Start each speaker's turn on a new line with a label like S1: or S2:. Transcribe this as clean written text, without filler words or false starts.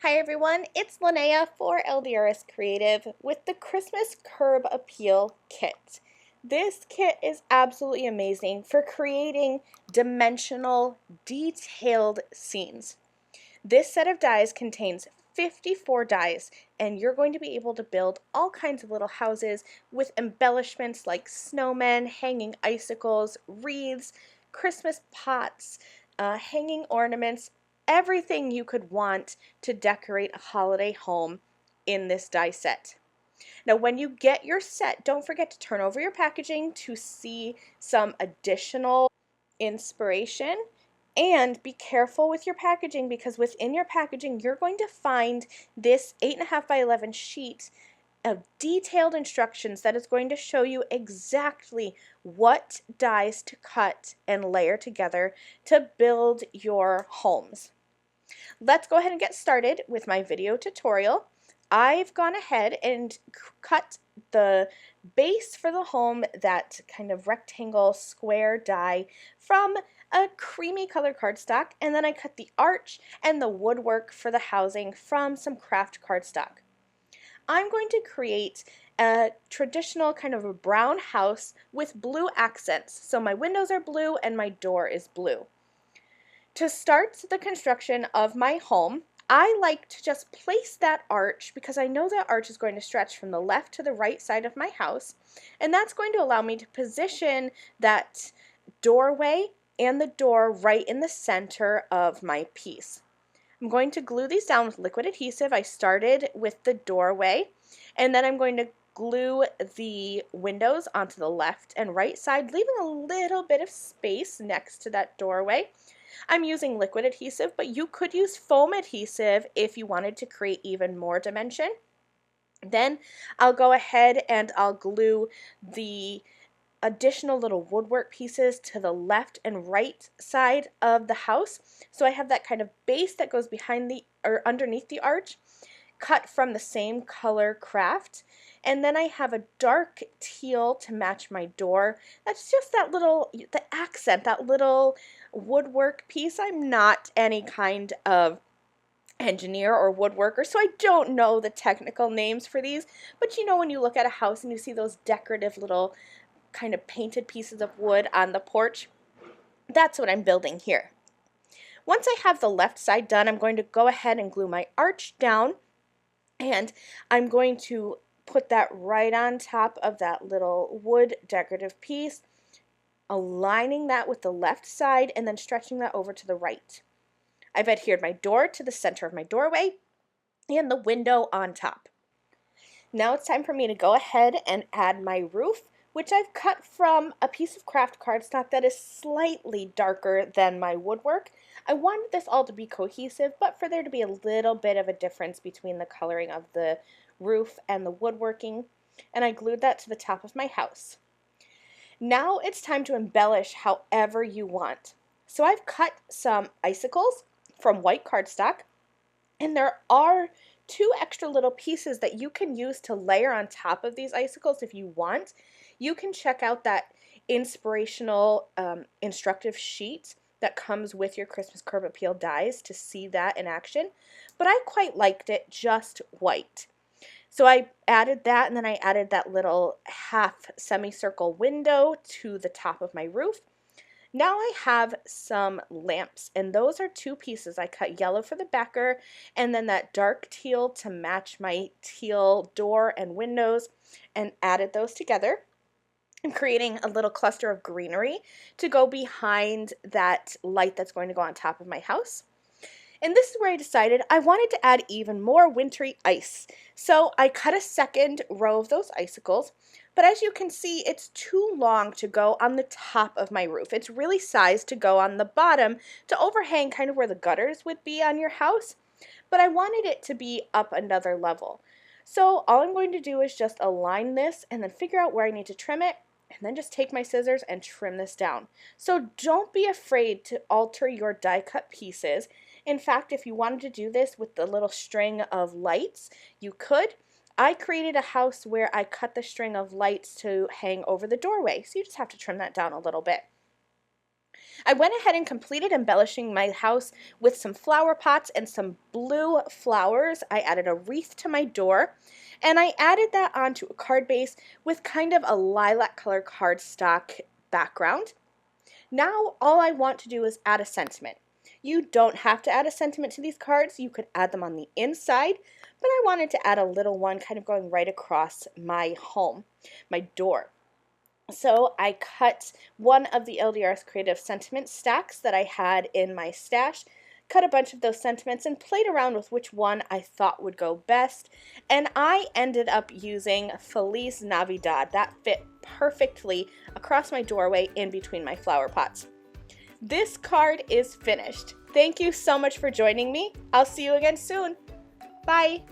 S1: Hi everyone, it's Lynnea for LDRS Creative with the Christmas Curb Appeal Kit. This kit is absolutely amazing for creating dimensional, detailed scenes. This set of dies contains 54 dies, and you're going to be able to build all kinds of little houses with embellishments like snowmen, hanging icicles, wreaths, Christmas pots, hanging ornaments, everything you could want to decorate a holiday home in this die set. Now, when you get your set, don't forget to turn over your packaging to see some additional inspiration. And be careful with your packaging, because within your packaging, you're going to find this 8.5 by 11 sheet of detailed instructions that is going to show you exactly what dies to cut and layer together to build your homes. Let's go ahead and get started with my video tutorial. I've gone ahead and cut the base for the home, that kind of rectangle square die, from a creamy color cardstock, and then I cut the arch and the woodwork for the housing from some craft cardstock. I'm going to create a traditional kind of a brown house with blue accents. So my windows are blue and my door is blue. To start the construction of my home, I like to just place that arch, because I know that arch is going to stretch from the left to the right side of my house, and that's going to allow me to position that doorway and the door right in the center of my piece. I'm going to glue these down with liquid adhesive. I started with the doorway, and then I'm going to glue the windows onto the left and right side, leaving a little bit of space next to that doorway. I'm using liquid adhesive, but you could use foam adhesive if you wanted to create even more dimension. Then I'll go ahead and I'll glue the additional little woodwork pieces to the left and right side of the house. So I have that kind of base that goes behind the or underneath the arch, cut from the same color craft. And then I have a dark teal to match my door. That's just that little, the accent, that little woodwork piece. I'm not any kind of engineer or woodworker, so I don't know the technical names for these, but you know, when you look at a house and you see those decorative little kind of painted pieces of wood on the porch, that's what I'm building here. Once I have the left side done, I'm going to go ahead and glue my arch down, and I'm going to put that right on top of that little wood decorative piece, aligning that with the left side and then stretching that over to the right. I've adhered my door to the center of my doorway and the window on top. Now it's time for me to go ahead and add my roof, which I've cut from a piece of craft cardstock that is slightly darker than my woodwork. I wanted this all to be cohesive, but for there to be a little bit of a difference between the coloring of the roof and the woodworking, and I glued that to the top of my house. Now it's time to embellish however you want. So I've cut some icicles from white cardstock, and there are 2 extra little pieces that you can use to layer on top of these icicles if you want. You can check out that inspirational instructive sheet that comes with your Christmas Curb Appeal dies to see that in action, but I quite liked it just white. So I added that, and then I added that little half semicircle window to the top of my roof. Now I have some lamps, and those are 2 pieces. I cut yellow for the backer, and then that dark teal to match my teal door and windows, and added those together. I'm creating a little cluster of greenery to go behind that light that's going to go on top of my house. And this is where I decided I wanted to add even more wintry ice. So I cut a second row of those icicles, but as you can see, it's too long to go on the top of my roof. It's really sized to go on the bottom to overhang kind of where the gutters would be on your house, but I wanted it to be up another level. So all I'm going to do is just align this and then figure out where I need to trim it, and then just take my scissors and trim this down. So don't be afraid to alter your die cut pieces. In fact, if you wanted to do this with the little string of lights, you could. I created a house where I cut the string of lights to hang over the doorway, so you just have to trim that down a little bit. I went ahead and completed embellishing my house with some flower pots and some blue flowers. I added a wreath to my door, and I added that onto a card base with kind of a lilac color cardstock background. Now all I want to do is add a sentiment. You don't have to add a sentiment to these cards. You could add them on the inside, but I wanted to add a little one kind of going right across my home, my door. So I cut one of the LDRS Creative sentiment stacks that I had in my stash, cut a bunch of those sentiments and played around with which one I thought would go best, and I ended up using Feliz Navidad. That fit perfectly across my doorway in between my flower pots. This card is finished. Thank you so much for joining me. I'll see you again soon. Bye.